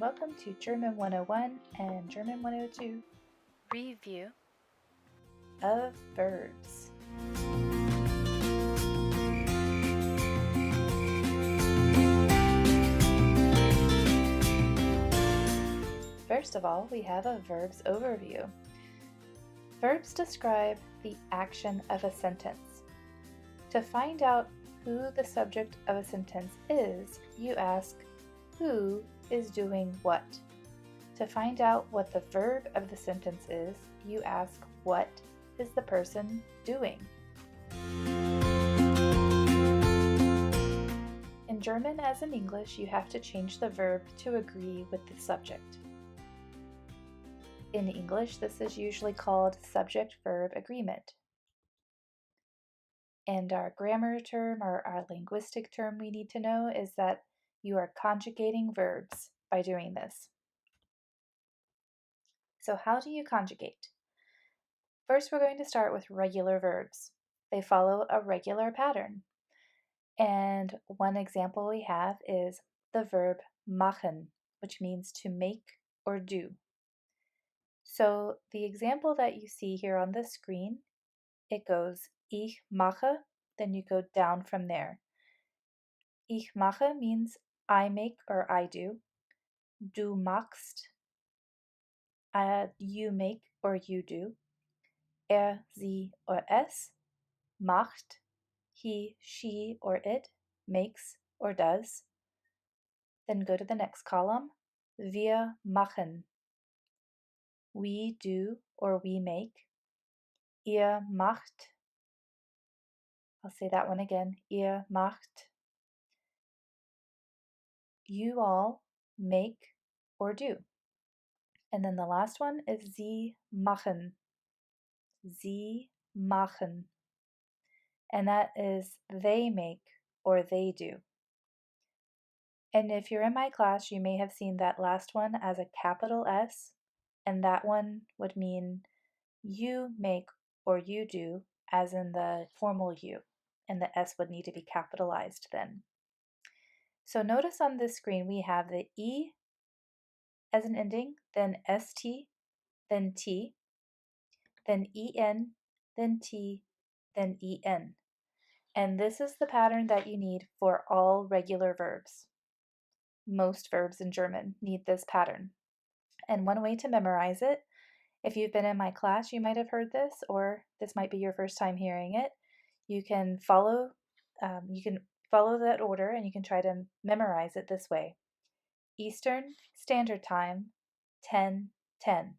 welcome to German 101 and German 102 Review of verbs. First of all, we have a verbs overview. Verbs describe the action of a sentence. To find out who the subject of a sentence is, you ask, who is doing what? To find out what the verb of the sentence is, you ask, what is the person doing? In German as in English, you have to change the verb to agree with the subject. In English, this is usually called subject-verb agreement. And our grammar term or our linguistic term we need to know is that you are conjugating verbs by doing this. So how do you conjugate? First, we're going to start with regular verbs. They follow a regular pattern. And one example we have is the verb machen, which means to make or do. So the example that you see here on the screen, it goes ich mache, then you go down from there. Ich mache means I make or I do. Du machst, you make or you do. Sie or es macht, he, she or it makes or does. Then go to the next column. Wir machen. We do or we make. Ihr macht. I'll say that one again. Ihr macht. You all make or do. And then the last one is Sie machen. Sie machen. And that is they make or they do. And if you're in my class, you may have seen that last one as a capital S, and that one would mean you make or you do, as in the formal you, and the S would need to be capitalized then. So notice on this screen we have the E as an ending, then ST, then T, then EN, then T, then EN. And this is the pattern that you need for all regular verbs. Most verbs in German need this pattern. And one way to memorize it, if you've been in my class, you might have heard this, or this might be your first time hearing it. You can follow that order, and you can try to memorize it this way: Eastern Standard Time, 10:10.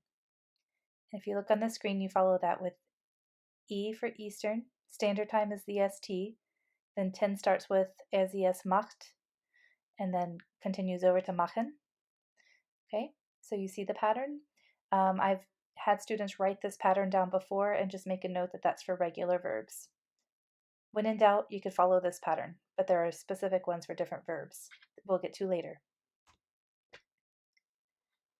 If you look on the screen, you follow that with E for Eastern. Standard Time is the ST. Then 10 starts with es macht, and then continues over to machen. Okay, so you see the pattern. I've had students write this pattern down before and just make a note that that's for regular verbs. When in doubt, you could follow this pattern, but there are specific ones for different verbs we'll get to later.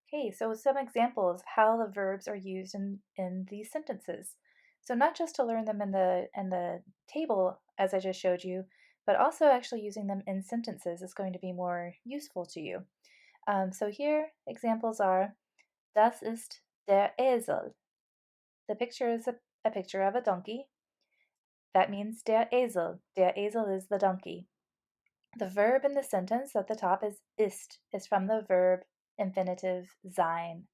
Okay, so some examples of how the verbs are used in these sentences. So not just to learn them in the table as I just showed you, but also actually using them in sentences is going to be more useful to you. So here, examples are, das ist der Esel. The picture is a picture of a donkey. That means der Esel. Der Esel is the donkey. The verb in the sentence at the top is from the verb infinitive sein.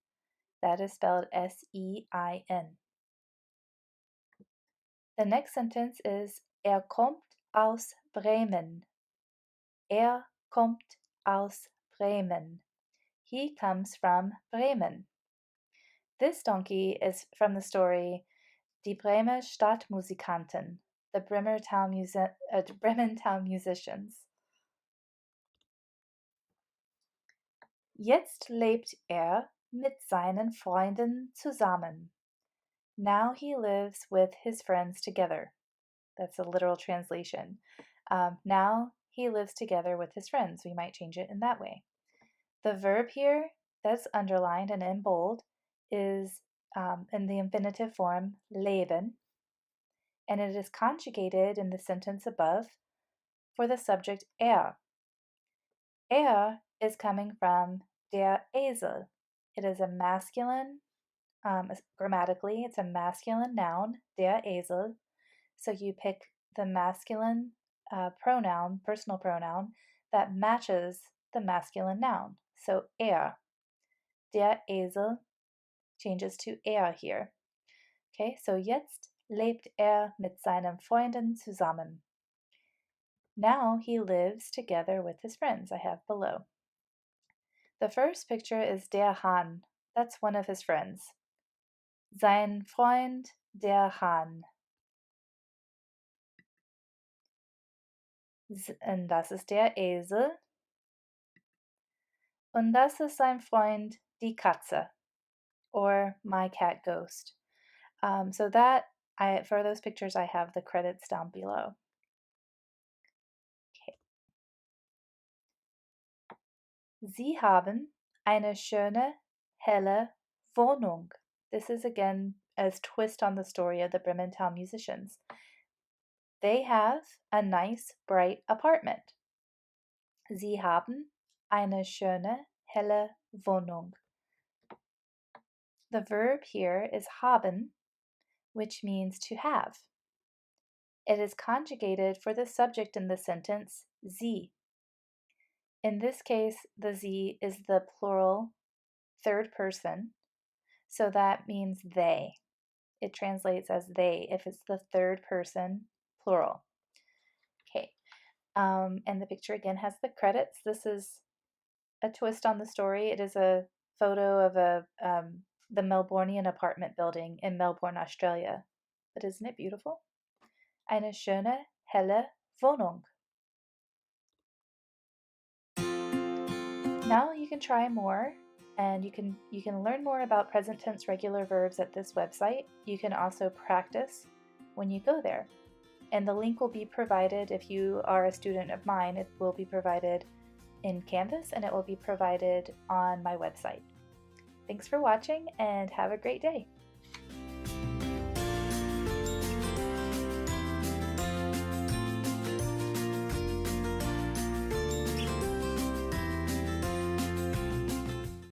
That is spelled S-E-I-N. The next sentence is kommt aus Bremen. Kommt aus Bremen. He comes from Bremen. This donkey is from the story Die Bremer Stadtmusikanten, the Bremen Town Musicians. Jetzt lebt mit seinen Freunden zusammen. Now he lives with his friends together. That's a literal translation. Now he lives together with his friends. We might change it in that way. The verb here that's underlined and in bold is in the infinitive form leben, and it is conjugated in the sentence above for the subject Er is coming from der Esel. It is a masculine, grammatically, it's a masculine noun, der Esel. So you pick the masculine pronoun, personal pronoun, that matches the masculine noun. So der Esel changes to here. Okay, so jetzt lebt mit seinen Freunden zusammen. Now he lives together with his friends, I have below. The first picture is der Hahn. That's one of his friends. Sein Freund, der Hahn. Und das ist der Esel. Und das ist sein Freund, die Katze, or my cat ghost. So that, for those pictures, I have the credits down below. Okay. Sie haben eine schöne, helle Wohnung. This is again a twist on the story of the Brementown musicians. They have a nice, bright apartment. Sie haben eine schöne, helle Wohnung. The verb here is haben, which means to have. It is conjugated for the subject in the sentence, sie. In this case, the sie is the plural third person, so that means they. It translates as they if it's the third person plural. Okay, and the picture again has the credits. This is a twist on the story. It is a photo of the Melbourneian apartment building in Melbourne, Australia. But isn't it beautiful? Eine schöne, helle Wohnung. Now you can try more, and you can learn more about present tense regular verbs at this website. You can also practice when you go there. And the link will be provided if you are a student of mine. It will be provided in Canvas, and it will be provided on my website. Thanks for watching, and have a great day.